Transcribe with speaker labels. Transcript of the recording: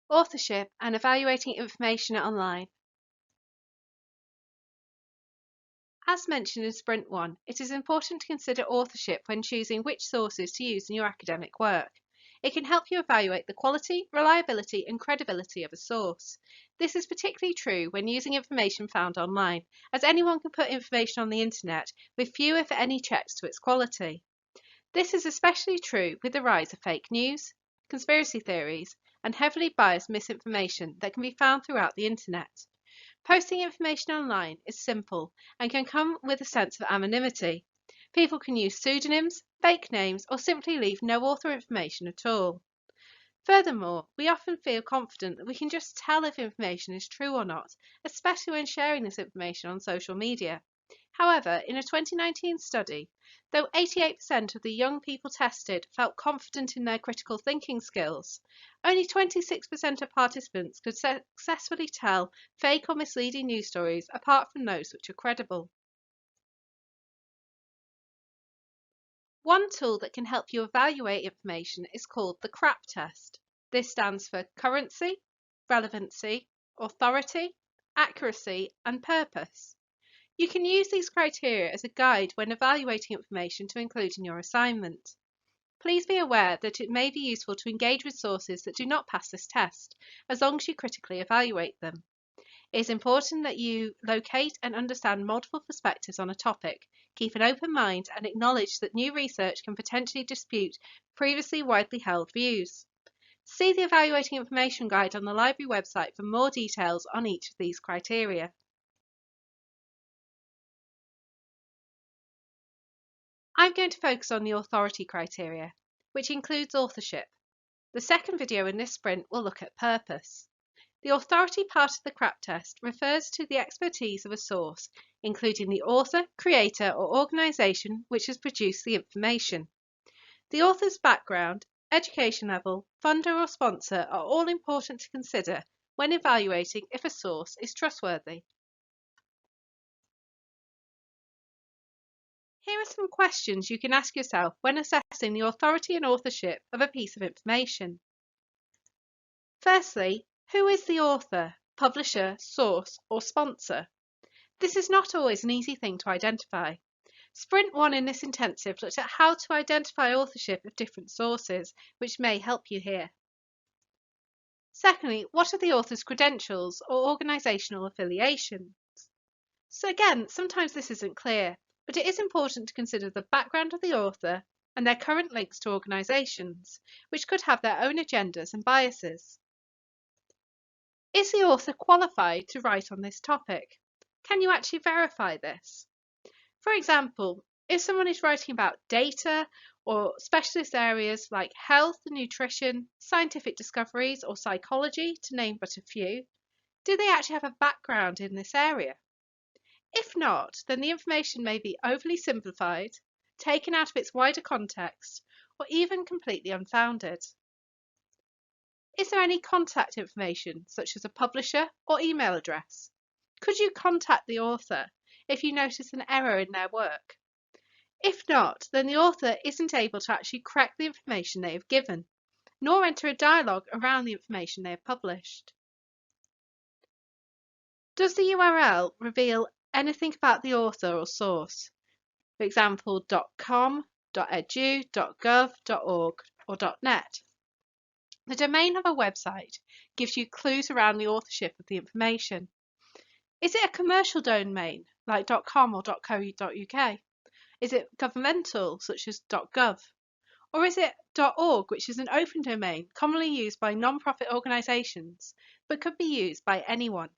Speaker 1: Authorship and evaluating information online. As mentioned in Sprint 1, it is important to consider authorship when choosing which sources to use in your academic work. It can help you evaluate the quality, reliability, and credibility of a source. This is particularly true when using information found online, as anyone can put information on the internet with few, if any, checks to its quality. This is especially true with the rise of fake news, conspiracy theories, and heavily biased misinformation that can be found throughout the internet. Posting information online is simple and can come with a sense of anonymity. People can use pseudonyms, fake names, or simply leave no author information at all. Furthermore, we often feel confident that we can just tell if information is true or not, especially when sharing this information on social media. However, in a 2019 study, though 88% of the young people tested felt confident in their critical thinking skills, only 26% of participants could successfully tell fake or misleading news stories apart from those which are credible. One tool that can help you evaluate information is called the CRAP test. This stands for currency, relevancy, authority, accuracy, and purpose. You can use these criteria as a guide when evaluating information to include in your assignment. Please be aware that it may be useful to engage with sources that do not pass this test, as long as you critically evaluate them. It is important that you locate and understand multiple perspectives on a topic, keep an open mind, and acknowledge that new research can potentially dispute previously widely held views. See the Evaluating Information Guide on the library website for more details on each of these criteria. I'm going to focus on the authority criteria, which includes authorship. The second video in this sprint will look at purpose. The authority part of the CRAP test refers to the expertise of a source, including the author, creator, or organisation which has produced the information. The author's background, education level, funder or sponsor are all important to consider when evaluating if a source is trustworthy. Here are some questions you can ask yourself when assessing the authority and authorship of a piece of information. Firstly, who is the author, publisher, source, or sponsor? This is not always an easy thing to identify. Sprint 1 in this intensive looked at how to identify authorship of different sources, which may help you here. Secondly, what are the author's credentials or organisational affiliations? So again, sometimes this isn't clear, but it is important to consider the background of the author and their current links to organisations, which could have their own agendas and biases. Is the author qualified to write on this topic? Can you actually verify this? For example, if someone is writing about data or specialist areas like health, nutrition, scientific discoveries, or psychology, to name but a few, do they actually have a background in this area? If not, then the information may be overly simplified, taken out of its wider context, or even completely unfounded. Is there any contact information, such as a publisher or email address? Could you contact the author if you notice an error in their work? If not, then the author isn't able to actually correct the information they have given, nor enter a dialogue around the information they have published. Does the URL reveal anything about the author or source? For example, .com, .edu, .gov, .org, or .net. The domain of a website gives you clues around the authorship of the information. Is it a commercial domain like .com or .co.uk? Is it governmental, such as .gov? Or is it .org, which is an open domain commonly used by non-profit organisations, but could be used by anyone?